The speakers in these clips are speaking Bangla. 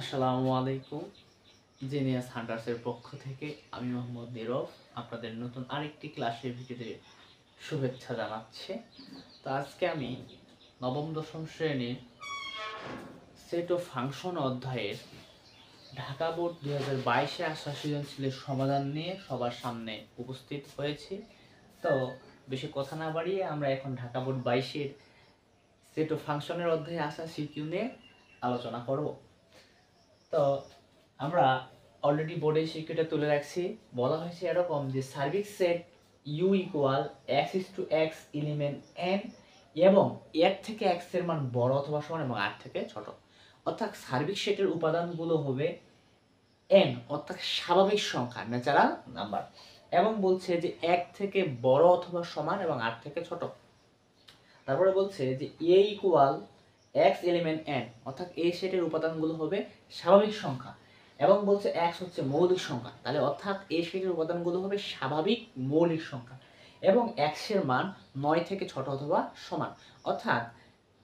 আসসালামু আলাইকুম। জিনিয়াস হান্টার্সের পক্ষ থেকে আমি মোহাম্মদ নীরব আপনাদের নতুন আরেকটি ক্লাসের ভিডিওতে শুভেচ্ছা জানাচ্ছি। তো আজকে আমি নবম দশম শ্রেণীর সেট ও ফাংশন অধ্যায়ের ঢাকা বোর্ড 2022-এ আসা সৃজনশীলের সমাধান নিয়ে সবার সামনে উপস্থিত হয়েছি। তো বেশি কথা না বাড়িয়ে আমরা এখন ঢাকা বোর্ড 22-এর সেট ও ফাংশনের অধ্যায়ে আসা সিকিউ নিয়ে আলোচনা করব। তো আমরা অলরেডি বোর্ডে সিকিউটা তুলে রাখছি। বলা হয়েছে এরকম যে সার্বিক set U equal x is to x element N এবং এর থেকে এক্স এর মান বড় অথবা সমান এবং আর থেকে ছোট, অর্থাৎ সার্বিক সেটের উপাদানগুলো হবে এন অর্থাৎ স্বাভাবিক সংখ্যা ন্যাচারাল নাম্বার, এবং বলছে যে এক থেকে বড় অথবা সমান এবং আর থেকে ছোট। তারপরে বলছে যে এ ইকুয়াল এক্স এলিমেন্ট এন অর্থাৎ এই সেটের উপাদানগুলো হবে স্বাভাবিক সংখ্যা, এবং বলছে এক্স হচ্ছে মৌলিক সংখ্যা, তাহলে অর্থাৎ এই সেটের উপাদানগুলো হবে স্বাভাবিক মৌলিক সংখ্যা এবং এক্স এর মান 9 থেকে ছোট অথবা সমান, অর্থাৎ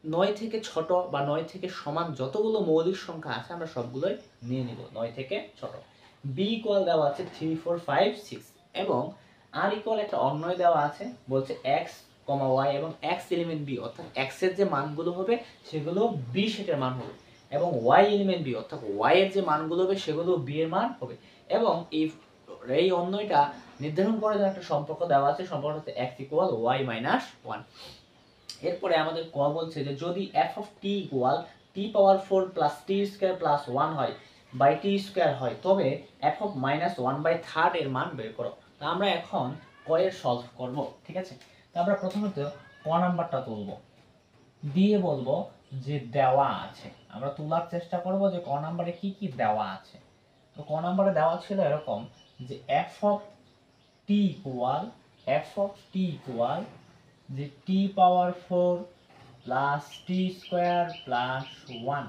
9 থেকে ছোট বা 9 থেকে সমান যতগুলো মৌলিক সংখ্যা আছে আমরা সবগুলোই নিয়ে নিব 9 থেকে ছোট। বি ইকুয়াল দেওয়া আছে 3 4 5 6 এবং আর ইকুয়াল একটা অন্যয় দেওয়া আছে, বলছে এক্স কমা ওয়াই এবং এক্স এলিমেন্ট বি অর্থাৎ এক্স এর যে মানগুলো হবে সেগুলো বি সেটের মান হবে এবং ওয়াই এলিমেন্ট বি অর্থাৎ ওয়াই এর যে মানগুলো হবে সেগুলো বি এর মান হবে। এবং এই অন্যয়টা নির্ধারণ করার জন্য একটা সম্পর্ক দেওয়া আছে, সম্পর্কটা হচ্ছে এক্স ইকুয়াল ওয়াই মাইনাস 1। এরপরে আমাদের ক বলছে যে যদি F of t equal T power 4 plus t square plus 1 হয় বাই টি স্কয়ার হয় তবে এফ অফ মাইনাস 1/3 এর মান বের করো। তা আমরা এখন ক এর সলভ করব, ঠিক আছে। তো আমরা প্রথমত ক নাম্বারটা তুলব, দিয়ে বলবো যে দেওয়া আছে, আমরা তোলার চেষ্টা করব যে ক নাম্বারে কি কি দেওয়া আছে। তো ক নাম্বারে দেওয়া ছিল এরকম যে এফ অফ টি ইকুয়াল যে t power 4 plus t square plus 1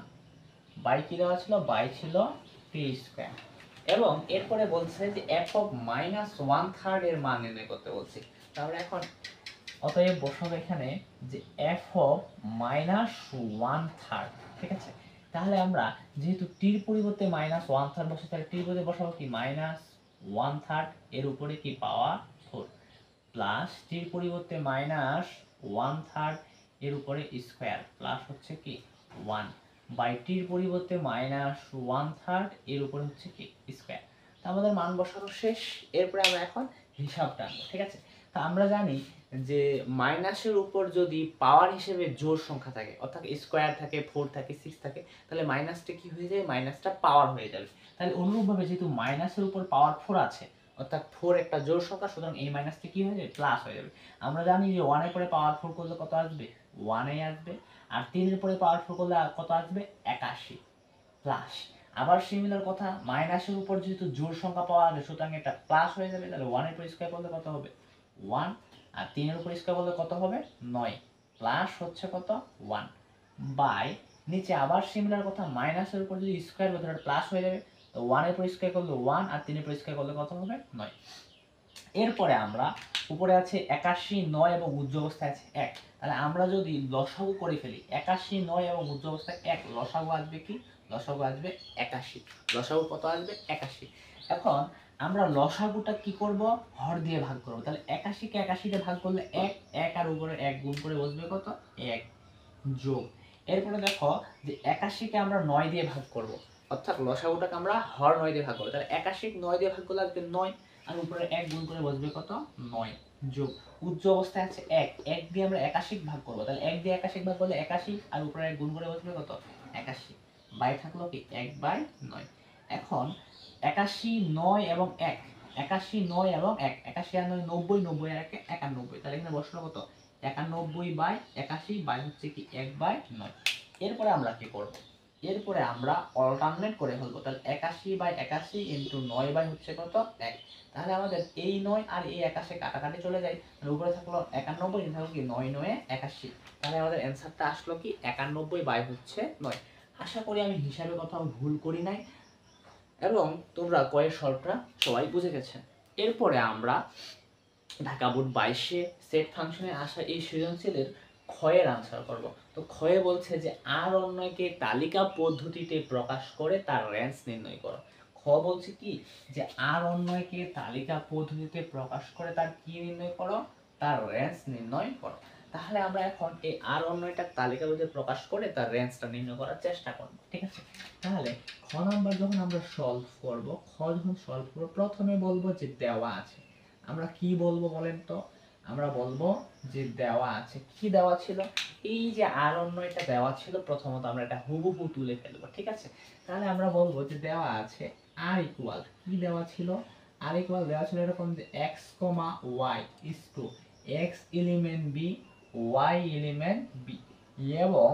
by কি দেওয়া ছিল, বাই ছিল টি স্কয়ার, এবং এরপরে বলছে যে এফ অফ মাইনাস 1/3 এর মান নির্ণয় করতে বলছে। তাহলে এখন অতএব বসাবো এখানে যে এফ অফ মাইনাস 1/3, ঠিক আছে। তাহলে আমরা যেহেতু টির পরিবর্তে মাইনাস 1/3 বসে, তাহলে টির পরিবর্তে বসাবো কি মাইনাস 1/3 এর উপরে কি পাওয়ার 4 প্লাস টির পরিবর্তে মাইনাস 1/3 এর উপরে স্কয়ার প্লাস হচ্ছে কি 1 বাই টির পরিবর্তে মাইনাস 1/3 এর উপরে হচ্ছে কি স্কয়ার। তো আমাদের মান বসানো শেষ। এরপরে আমরা এখন হিসাব টানবো, ঠিক আছে। তা আমরা জানি যে মাইনাসের উপর যদি পাওয়ার হিসেবে জোড় সংখ্যা থাকে অর্থাৎ স্কয়ার থাকে 4 থাকে 6 থাকে তাহলে মাইনাসটা কি হয়ে যায়, মাইনাসটা পাওয়ার হয়ে যাবে। তাহলে অনুরূপভাবে যেহেতু মাইনাসের উপর পাওয়ার 4 আছে অর্থাৎ 4 একটা জোড় সংখ্যা, সুতরাং এই মাইনাসটা কি হয়ে যাবে, প্লাস হয়ে যাবে। আমরা জানি যে 1 এর পরে পাওয়ার 4 করলে কত আসবে, 1 এ আসবে, আর 3 এর পরে পাওয়ার 4 করলে কত আসবে, 81 প্লাস। আবার সিমিলার কথা, মাইনাসের উপর যেহেতু জোড় সংখ্যা পাওয়া যাবে সুতরাং এটা প্লাস হয়ে যাবে, তাহলে 1 এর উপর স্কয়ার করলে কত হবে 1, আর 3 এর উপর স্কয়ার করলে কত হবে 9 প্লাস হচ্ছে কত 1 বাই নিচে আবার সিমিলার কথা, মাইনাসের উপর যদি স্কয়ার করতে তাহলে প্লাস হয়ে যাবে, তো 1 এর উপর স্কয়ার করলে 1 আর 3 এর উপর স্কয়ার করলে কত হবে 9। এরপরে আমরা উপরে আছে 81 9 এবং উজ্জ্ব অবস্থায় আছে 1, তাহলে আমরা যদি লসাগু করে ফেলি 81 9 এবং উজ্জ্ব অবস্থায় 1, লসাগু আসবে কি, লসাগু আসবে 81, লসাগু কত আসবে 81। এখন আমরা লসাগুটা কি করব, হর দিয়ে ভাগ করব, তাহলে 81 কে 81 দিয়ে ভাগ করলে 1 1 আর উপরে 1 গুণ করে বসবে কত 1 যোগ। এরপরে দেখো যে 81 কে আমরা 9 দিয়ে ভাগ করব, অর্থাৎ লসাগুটাকে আমরা হর 9 দিয়ে ভাগ করব, তাহলে 81 9 দিয়ে ভাগ করলে আসবে 9 আর উপরে 1 গুণ করে বসবে কত 9 যোগ উচ্চ অবস্থায় আছে 1 1 দিয়ে আমরা 81 ভাগ করব, তাহলে 1 দিয়ে 81 ভাগ করলে 81 আর উপরে 1 গুণ করে বসবে কত 81 বাই থাকলো কি 1/9। এখন 81 9 এবং 1, 81 9 এবং 1, 81 আর 9 90, 90 আর 1 91, তাহলে এখানে বসলো কত 91/81 বাই হচ্ছে কি 1/9। এরপরে আমরা কি করব, এরপরে আমরা অল্টারনেট করে ফেলবো, তাহলে 81/81 ইনটু 9 বাই হচ্ছে কত 1, তাহলে আমাদের এই 9 আর এই 81 কাটাকাটি চলে যায়, তাহলে উপরে থাকলো 91, নিচে থাকলো কি 9 9 81, তাহলে আমাদের অ্যানসারটা আসলো কি 91 বাই হচ্ছে 9। আশা করি আমি হিসাবে কোথাও ভুল করি নাই এবং তোমরা কয়ের সলভটা সবাই বুঝে গেছেন। এরপরে আমরা ঢাকা বোর্ড 22-এ সেট ফাংশনে আসা এই সৃজনশীলের ক্ষয়ের আনসার করব। তো ক্ষয়ে বলছে যে আর অন্যকে তালিকা পদ্ধতিতে প্রকাশ করে তার রেঞ্জ নির্ণয় করো। খ বলছে কি যে আর অন্যকে তালিকা পদ্ধতিতে প্রকাশ করে তার কি নির্ণয় করো, তার রেঞ্জ নির্ণয় করো। তাহলে আমরা এখন এই আর অন্যটা তালিকা পদ্ধতিতে প্রকাশ করে তার রেঞ্জটা নির্ণয় করার চেষ্টা করব, ঠিক আছে। তাহলে খ নাম্বার যখন আমরা সলভ করব, খ যখন সলভ করব প্রথমে বলবো যে দেওয়া আছে। আমরা কি বলবো বলেন তো, আমরা বলবো যে দেওয়া আছে। কি দেওয়া ছিল, এই যে আর অন্য এটা দেওয়া ছিল, প্রথমত আমরা এটা হুবহু তুলে ফেলবো, ঠিক আছে। তাহলে আমরা বলবো যে দেওয়া আছে আর ইকুয়াল, কি দেওয়া ছিল, আর ইকুয়াল দেওয়া ছিল এরকম যে x, y is to x element b, y element b, এবং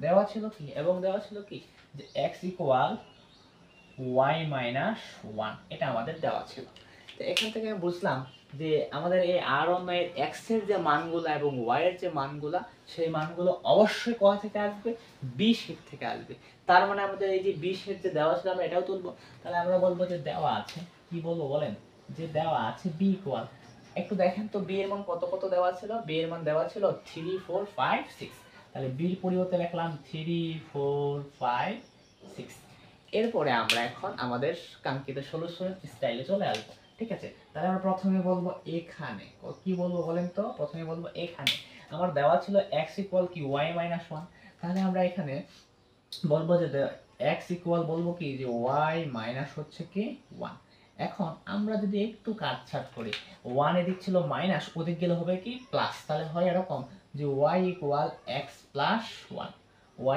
দেওয়া ছিল কি, এবং দেওয়া ছিল কি যে x ইকুয়াল y মাইনাস 1, এটা আমাদের দেওয়া ছিল। তো এখান থেকে আমি বুঝলাম যে আমাদের এই আর অন্যের x এর যে মানগুলো এবং y এর যে মানগুলো, সেই মানগুলো অবশ্যই কোথা থেকে আসবে, b শীট থেকে আসবে। তার মানে আমাদের এই যে b শীট যে দেওয়া ছিল আমরা এটাও তুলবো। তাহলে আমরা বলবো যে দেওয়া আছে, কি বলবো বলেন, যে দেওয়া আছে b ইকুয়াল, একটু দেখেন তো b এর মান কত কত দেওয়া ছিল, b এর মান দেওয়া ছিল 3 4 5 6, তাহলে b এর পরিবর্তে লিখলাম 3 4 5 6। এরপরে আমরা এখন আমাদের কাঙ্ক্ষিত সলিউশন স্টাইলে চলে আসবো, ঠিক আছে। তাহলে আমরা প্রথমে বলবো এখানে, কি বলবো বলেন তো, প্রথমে বলবো এখানে আমার দেওয়া ছিল x ইকুয়াল কি y মাইনাস 1, তাহলে আমরা এখানে বলবো যে x ইকুয়াল বলবো কি যে y মাইনাস হচ্ছে কি 1। এখন আমরা যদি একটু কাটছাট করি, 1 এদিক ছিল মাইনাস, ওদিক গেলে হবে কি প্লাস, তাহলে হয় এরকম যে y equal x plus 1,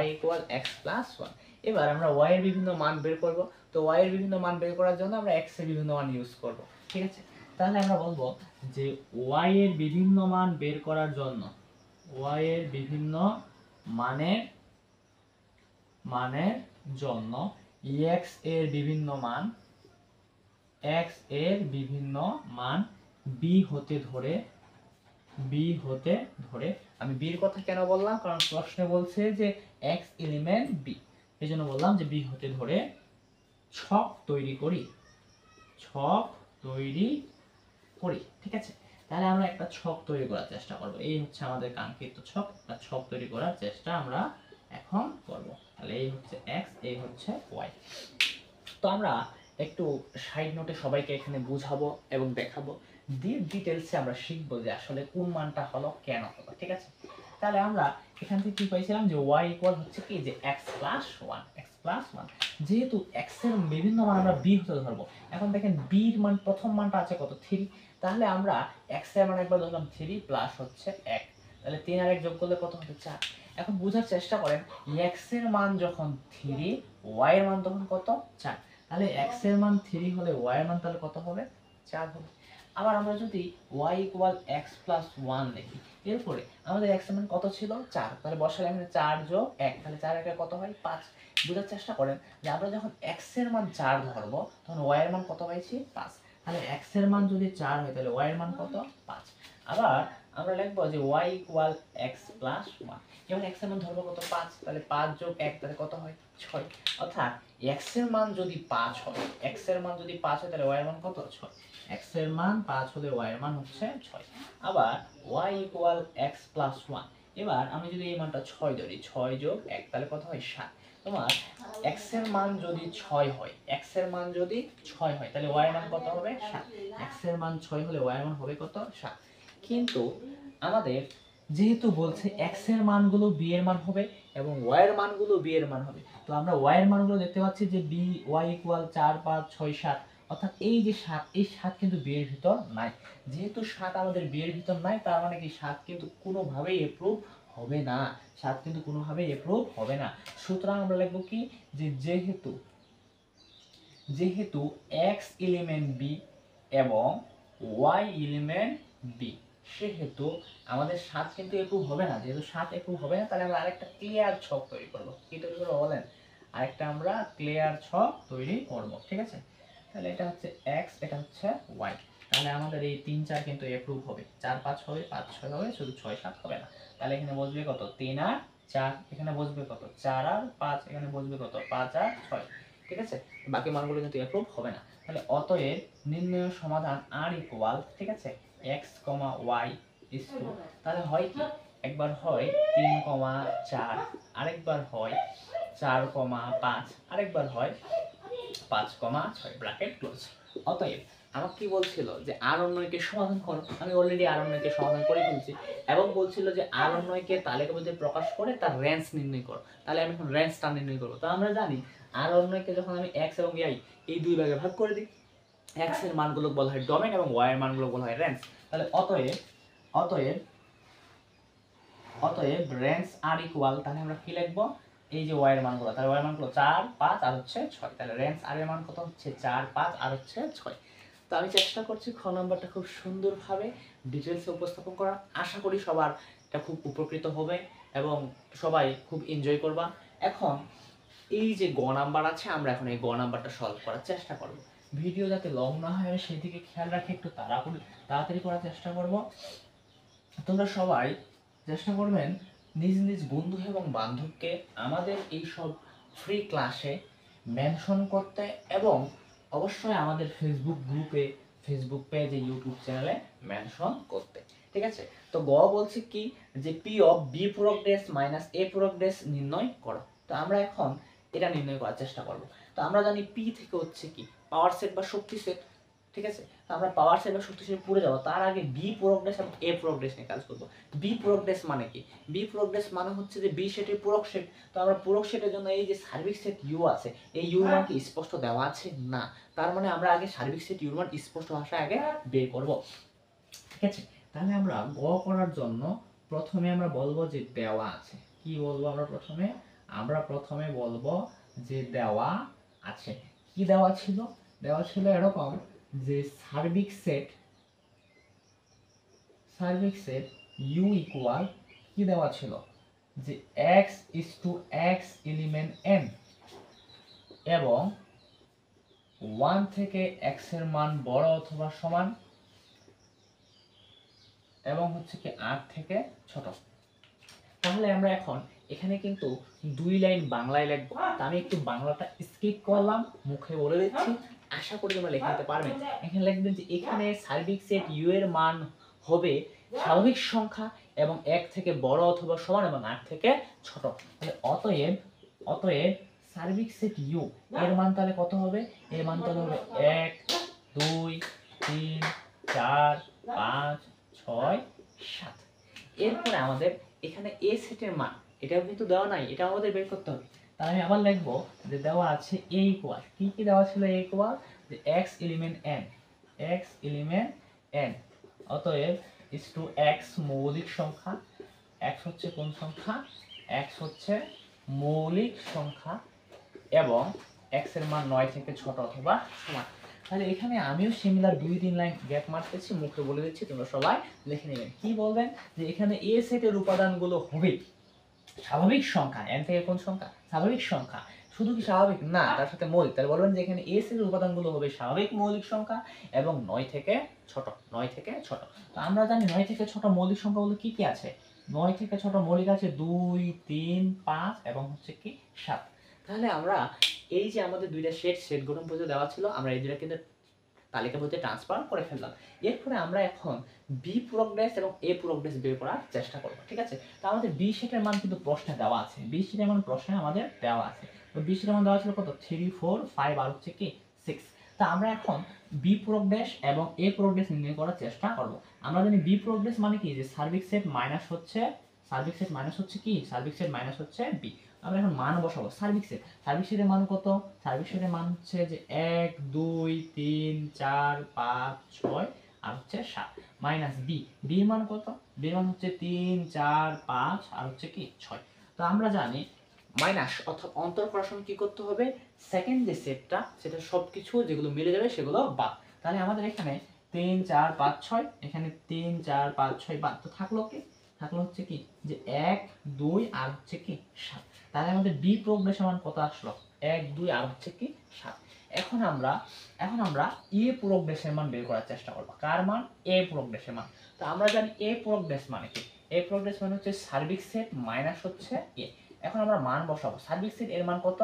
y equal x plus 1। এবার আমরা y এর বিভিন্ন মান বের করব, তো y এর বিভিন্ন মান বের করার জন্য আমরা x এর বিভিন্ন মান ইউজ করব, ঠিক আছে। তাহলে আমরা বলবো যে y এর বিভিন্ন মান বের করার জন্য, y এর বিভিন্ন মানের জন্য x এর বিভিন্ন মান, x এর বিভিন্ন মান b হতে ধরে, আমি b এর কথা কেন বললাম, কারণ প্রশ্নে বলছে যে x এলিমেন্ট b, এজন্য বললাম যে b হতে ধরে ছক তৈরি করি, ঠিক আছে। তাহলে আমরা একটা ছক তৈরি করার চেষ্টা করব, এই হচ্ছে আমাদের কাঙ্ক্ষিত ছক, একটা ছক তৈরি করার চেষ্টা আমরা এখন করব। তাহলে এই হচ্ছে x, এই হচ্ছে y। তো আমরা একটু সাইড নোটে সবাইকে এখানে বুঝাবো এবং দেখাবো, ডিটেইলসে আমরা শিখবো যে আসলে কোন মানটা হলো কেন হলো, ঠিক আছে। তাহলে আমরা এখান থেকে কি পাইছিলাম যে y ইকুয়াল হচ্ছে কি যে x প্লাস 1, যেহেতু x এর বিভিন্ন মান আমরা b হতে ধরবো। এখন দেখেন b এর মান, প্রথম মানটা আছে কত 3, তাহলে আমরা x এর মান একবার ধরলাম 3 প্লাস হচ্ছে 1, তাহলে 3 আর 1 যোগ করলে কত হবে 4। এখন বোঝার চেষ্টা করেন, x এর মান যখন 3, y এর মান তখন কত 4, তাহলে x এর মান 3 হলে y এর মান তাহলে কত হবে 4 হবে। আবার আমরা যদি y ইকুয়াল x প্লাস 1 লিখি, এরপরে আমাদের x এর মান কত ছিল 4, তাহলে বসালে এখানে 4 যোগ 1, তাহলে 4 একে কত হয় 5। বোঝার চেষ্টা করেন যে আমরা যখন x এর মান 4 ধরবো তখন y এর মান কত পাইছি 5, তাহলে x এর মান যদি 4 হয় তাহলে y এর মান কত 5। আবার আমরা লিখবো যে y ইকুয়াল x প্লাস 1, যেমন x এর মান ধরবো কত 5, তাহলে 5 যোগ 1 তাহলে কত হয় 6, অর্থাৎ x এর মান যদি 5 হয়, x এর মান যদি 5 হয় তাহলে y এর মান কত 6, x এর মান 5 হলে y এর মান হচ্ছে 6। আবার y ইকুয়াল x প্লাস 1, এবার আমি যদি এই মানটা 6 ধরি, 6 যোগ 1 তাহলে কত হয় 7। তোমার x এর মান যদি 6 হয়, x এর মান যদি 6 হয় তাহলে y এর মান কত হবে 7, x এর মান 6 হলে y এর মান হবে কত 7। কিন্তু আমাদের যেহেতু বলছে x এর মানগুলো b এর মান হবে এবং y এর মানগুলো b এর মান হবে, তো আমরা y এর মানগুলো দেখতে পাচ্ছি যে b y ইকুয়াল 4 5 6 7, অর্থাৎ এই যে 7, এই 7 কিন্তু b এর ভিতর নাই। যেহেতু 7 আমাদের b এর ভিতর নাই, তার মানে কি 7 কিন্তু কোনোভাবেই এপ্রুভ হবে না, 7 কিন্তু কোনোভাবেই এপ্রুভ হবে না। সুতরাং আমরা লিখব কি যে যেহেতু x এলিমেন্ট b এবং y এলিমেন্ট b, সেহেতু আমাদের 7 কিন্তু এপ্রুভ হবে না। যেহেতু 7 এপ্রুভ হবে না, তাহলে আমরা আরেকটা ক্লিয়ার ছক তৈরি করব। কি তৈরি করব বলেন, আরেকটা আমরা ক্লিয়ার ছক তৈরি করব, ঠিক আছে। তাহলে এটা হচ্ছে x, এটা হচ্ছে y, তাহলে আমাদের এই 3 4 কিন্তু এপ্রুভ হবে, 4 5 হবে, 5 6 হবে, শুধু 6 7 হবে না। তাহলে এখানে বসবে কত 3 আর 4, এখানে বসবে কত 4 আর 5, এখানে বসবে কত 5 আর 6, ঠিক আছে। বাকি মানগুলো কিন্তু এপ্রুভ হবে না। তাহলে অতএব নির্ণয় সমাধান r ইকুয়াল, ঠিক আছে, x, y is to, তাহলে হয় কি একবার হয় 3,4, আরেকবার হয় 4,5, আরেকবার হয় 5,6 ব্র্যাকেট ক্লোজ। অতএব আমাকে কি বলছিল যে আর অন্যকে সমাধান করো, আমি অলরেডি আর অন্যকে সমাধান করে ফেলছি এবং বলছিল যে আর অন্যকে তালিকাবদ্ধ প্রকাশ করে তার রেঞ্জ নির্ণয় করো। তাহলে আমি এখন রেঞ্জটা নির্ণয় করবো। তো আমরা জানি আর অন্যকে যখন আমি x এবং y এই দুই ভাগে ভাগ করে দিই, x এর মানগুলো বলা হয় ডোমেইন এবং y এর মানগুলো বলা হয় রেঞ্জ। তাহলে অতএব রেঞ্জ আর ইকুয়াল, তাহলে আমরা কি লিখবো, এই যে y এর মানগুলো, তাহলে y এর মানগুলো 4, 5 আর হচ্ছে 6। তাহলে রেঞ্জ আর এর মান কত হচ্ছে 4, 5 আর হচ্ছে 6। তো আমি চেষ্টা করছি খ নাম্বারটা খুব সুন্দরভাবে ডিটেইলসে উপস্থাপন করার। আশা করি সবার এটা খুব উপকৃত হবে এবং সবাই খুব এনজয় করবা। এখন এই যে গ নাম্বার আছে, আমরা এখন এই গ নাম্বারটা সলভ করার চেষ্টা করব। ভিডিও যাতে লং না হয় সেই দিকে খেয়াল রাখে, একটু তাড়াতাড়ি করার চেষ্টা করব। তোমরা সবাই চেষ্টা করবেন নিজ নিজ বন্ধু এবং বান্ধবকে আমাদের এই সব ফ্রি ক্লাসে মেনশন করতে এবং অবশ্যই আমাদের ফেসবুক গ্রুপে, ফেসবুক পেজে, ইউটিউব চ্যানেলে মেনশন করতে। ঠিক আছে? তো গ বলছে কি যে পি অফ বি পূরক ড্যাশ মাইনাস এ পূরক ড্যাশ নির্ণয় করো। তো আমরা এখন এটা নির্ণয় করার চেষ্টা করব। তো আমরা জানি পি থেকে হচ্ছে কি পাওয়ার সেট বা শক্তি সেট। ঠিক আছে? তো আমরা পাওয়ার সেট বা শক্তি সেট পড়ে যাব, তার আগে বি পূরক ড্যাশ এবং এ পূরক ড্যাশ নিয়ে কাজ করব। বি পূরক ড্যাশ মানে কি? বি পূরক ড্যাশ মানে হচ্ছে যে বি সেটের পূরক সেট। তো আমরা পূরক সেটের জন্য এই যে সার্বিক সেট ইউ আছে, এই ইউ মান কি স্পষ্ট দেওয়া আছে? না। তার মানে আমরা আগে সার্বিক সেট ইউ মান স্পষ্ট ভাষায় আগে বের করব। ঠিক আছে? তাহলে আমরা গ করার জন্য প্রথমে আমরা বলবো যে দেওয়া আছে। কি বলবো আমরা প্রথমে? আমরা প্রথমে বলবো যে দেওয়া আছে। কি দেওয়া ছিল? দেওয়া ছিল এরকম যে সার্বিক সেট u ইকুয়াল কি দেওয়া ছিল যে x is to x element n এবং 1 থেকে x এর মান বড় অথবা সমান এবং হচ্ছে কি r থেকে ছোট। তাহলে আমরা এখন এখানে কিন্তু দুই লাইন বাংলায় লিখবো। তা আমি একটু বাংলাটা স্কিপ করলাম, মুখে বলে দিচ্ছি, আশা করি তোমরা লিখে নিতে পারবে। এখানে লিখবেন যে এখানে সার্বিক সেট ইউ এর মান হবে স্বাভাবিক সংখ্যা এবং 1 থেকে বড় অথবা সমান এবং 8 থেকে ছোট। তাহলে অতএব সার্বিক সেট ইউ এর মান তাহলে কত হবে? এর মান তাহলে হবে 1 2 3 4 5 6 7। এরপরে আমাদের এখানে এ সেটের মান, এটাও কিন্তু দেওয়া নাই, এটা আমাদের বের করতে হবে। তাহলে আমি আবার লিখবো যে দেওয়া আছে a ইকুয়াল, কি কি দেওয়া ছিল? a ইকুয়াল যে x এলিমেন্ট n, অতএব is to x মৌলিক সংখ্যা। x হচ্ছে কোন সংখ্যা? x হচ্ছে মৌলিক সংখ্যা এবং x এর মান 9 থেকে ছোট অথবা সমান। তাহলে এখানে আমিও সিমিলার 2-3 লাইন গ্যাপ মারতেছি, মুখে বলে দিচ্ছি, তোমরা সবাই লিখে নেবেন। কি বলবেন যে এখানে এ সেটের উপাদানগুলো হবে স্বাভাবিক সংখ্যা। n থেকে কোন সংখ্যা? স্বাভাবিক সংখ্যা। শুধু কি স্বাভাবিক না, তার সাথে মৌলিক। তাহলে বলবেন যে এখানে এ সেটের উপাদানগুলো হবে স্বাভাবিক মৌলিক সংখ্যা এবং 9 থেকে ছোট। তো আমরা জানি 9 থেকে ছোট মৌলিক সংখ্যাগুলো কি কি আছে? 9 থেকে ছোট মৌলিক আছে 2 3 5 এবং হচ্ছে কি 7। তাহলে আমরা এই যে আমাদের দুইটা সেট গঠন পদ্ধতি দেওয়া ছিল, আমরা এই দুইটা কিন্তু তালিকাবদ্ধ ট্রান্সফার করে ফেললাম। এরপরে আমরা এখন বি পূরক ড্যাশ এবং এ পূরক ড্যাশ বের করার চেষ্টা করব। ঠিক আছে? তো আমাদের বি সেটের মান কিন্তু প্রশ্নে দেওয়া আছে, বি সেটের মান প্রশ্নে আমাদের দেওয়া আছে। তো বি সেটের মান দেওয়া ছিল কত? 3 4 5 আর হচ্ছে কি 6। তা আমরা এখন বি পূরক ড্যাশ এবং এ পূরক ড্যাশ নির্ণয় করার চেষ্টা করব। আমরা জানি বি পূরক ড্যাশ মানে কি যে সার্বিক সেট মাইনাস হচ্ছে কি? সার্বিক সেট মাইনাস হচ্ছে বি। আমরা এখন মান বসাবো। সার্বিক সেটের মান কত? সার্বিক সেটের মান হচ্ছে যে 1 2 3 4 5 6 আর হচ্ছে 7 মাইনাস বি। বি এর মান কত? বি এর মান হচ্ছে 3 4 5 আর হচ্ছে কি 6। তো আমরা জানি মাইনাস অর্থাৎ অন্তর করার সময় কি করতে হবে? সেকেন্ড যে সেটটা, সেটা সবকিছু যেগুলো মিলে যাবে সেগুলো বাদ। তাহলে আমাদের এখানে 3 4 5 6, এখানে 3 4 5 6 বাদ। তো থাকলো কি? থাকলো হচ্ছে কি যে 1 2 আর হচ্ছে কি 7। তাহলে আমাদের বি প্রোগ্রেশন মান কত আসলো? 1 2 আর হচ্ছে কি 7। এখন আমরা এ প্রোগ্রেশন মান বের করার চেষ্টা করব। কার মান? এ প্রোগ্রেশন মান। তো আমরা জানি এ প্রোগ্রেশন মানে কি? এ প্রোগ্রেশন মানে হচ্ছে সার্বিক সেট মাইনাস হচ্ছে এ। এখন আমরা মান বসাবো। সার্বিক সেট এর মান কত?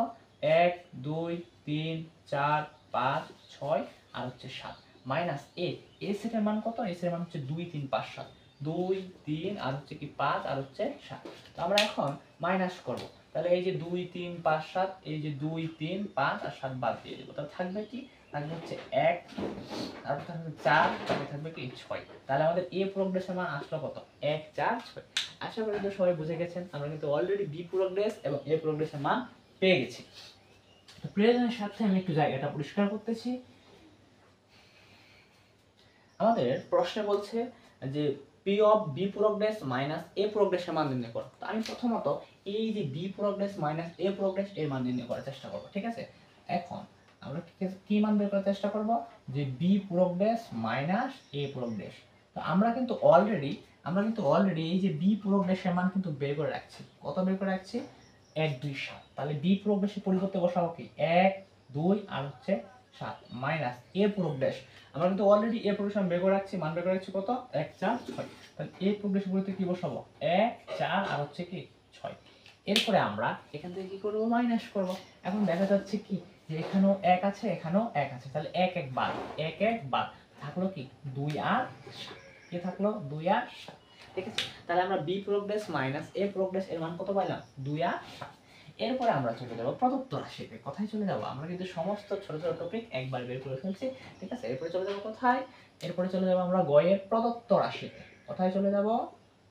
1 2 3 4 5 6 আর হচ্ছে 7 মাইনাস এ সেটের মান কত? এ সেটের মান হচ্ছে 2 3 5 7। 2 3 আর হচ্ছে কি 5 আর হচ্ছে 7। তো আমরা এখন মাইনাস করব। তাহলে এই যে 2 3 5 7, এই যে 2 3 5 আর 7 বাদ দিয়ে দেব। তাহলে থাকবে কি, থাকবে হচ্ছে 1 আর থাকবে 4, তারপরে থাকবে কি 6। তাহলে আমাদের এ প্রোগ্রেসের মান আসলো কত, 1 4 6। আশা করি তো সবাই বুঝে গেছেন। আমরা কিন্তু অলরেডি বি প্রোগ্রেস এবং এ প্রোগ্রেসের মান পেয়ে গেছি। তো প্রয়োজনের সাথে আমি একটু জায়গাটা পরিষ্কার করতেছি। আমাদের প্রশ্নে বলছে যে P of B progress minus A প্রোগ্রেসের মান নির্ণয় করো। তো আমি প্রথমত এই যে B progress minus A progress এর মান নির্ণয় করার চেষ্টা করব, ঠিক আছে। এখন আমরা কি মান বের করার চেষ্টা করব, যে B progress minus A progress. তো আমরা কিন্তু অলরেডি এই যে বি প্রোগ্রেসের মান কিন্তু বের করে রাখছি। কত বের করে রাখছি, 1 2 7। তাহলে বি প্রোগ্রেসের পরিবর্তে বসাবো কি 1 2 আর হচ্ছে 7 মাইনাস এ প্রোগ্রেস। আমরা কিন্তু অলরেডি এ প্রোগ্রেশন বের করে রাখছি, মান বের করে রাখছি কত, 1 4 6। তাহলে এ প্রোগ্রেশন বলতে কি বসাবো, 1 4 আর হচ্ছে কি 6। এরপরে আমরা এখান থেকে কি করব, মাইনাস করব। এখন দেখা যাচ্ছে কি যে এখানেও 1 আছে, এখানেও 1 আছে, তাহলে 1 1 বাদ, 1 1 বাদ, থাকলো কি 2 আর 7। কি থাকলো, 2 আর 7। ঠিক আছে। তাহলে আমরা B progress minus A progress এর মান কত পাইলাম, 2 আর 7। এরপরে আমরা চলে যাব প্রদত্ত রাশিতে। কোথায় চলে যাব, আমরা কিন্তু সমস্ত ছোট ছোট টপিক একবার বের করে ফেলছি, ঠিক আছে। এরপরে চলে যাব কোথায়, এরপরে চলে যাব আমরা গয়ের প্রদত্ত রাশিতে। কোথায় চলে যাব,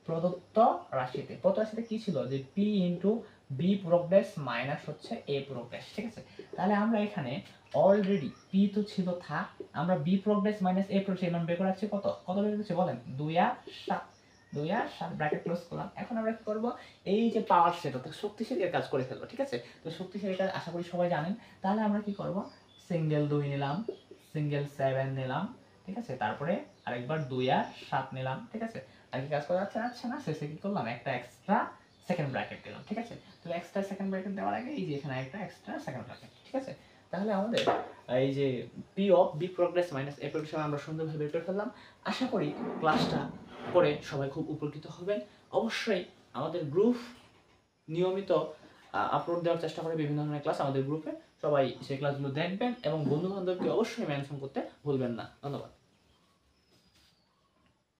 প্রদত্ত রাশিতে। প্রদত্ত রাশিতে কি ছিল, যে P into B progress minus হচ্ছে এ প্রোগ্রেস, ঠিক আছে। তাহলে আমরা এখানে অলরেডি পি তো ছিল থাক, আমরা B progress minus A progress এর মান বের করে রাখছি। কত কত বের করছি বলেন, 2 আর 7। 2 আর 7 ব্র্যাকেট ক্লোজ করলাম। এখন আমরা কি করব, এই যে পাওয়ার সেট অর্থাৎ শক্তিশালী এর কাজ করে ফেলবো, ঠিক আছে। তো শক্তিশালী কাজ আশা করি সবাই জানেন। তাহলে আমরা কি করব, সিঙ্গেল 2 নিলাম, সিঙ্গেল 7 নিলাম, ঠিক আছে। তারপরে আরেকবার 2 আর 7 নিলাম, ঠিক আছে। আর কি কাজ করা যাচ্ছে না, শেষে কি করলাম, একটা এক্সট্রা সেকেন্ড ব্র্যাকেট দিলাম, ঠিক আছে। তো এক্সট্রা সেকেন্ড ব্র্যাকেট দেওয়ার আগে এই যে এখানে একটা এক্সট্রা সেকেন্ড ব্র্যাকেট, ঠিক আছে। তাহলে আমাদের এই যে P of B progress minus A progress আমরা সুন্দরভাবে বের করে ফেললাম। আশা করি ক্লাসটা করে সবাই খুব উপকৃত হবেন। অবশ্যই আমাদের গ্রুপ নিয়মিত আপলোড দেওয়ার চেষ্টা করে বিভিন্ন ধরনের ক্লাস আমাদের গ্রুপে। সবাই সেই ক্লাসগুলো দেখবেন এবং বন্ধু বান্ধবকে অবশ্যই মেনশন করতে ভুলবেন না। ধন্যবাদ।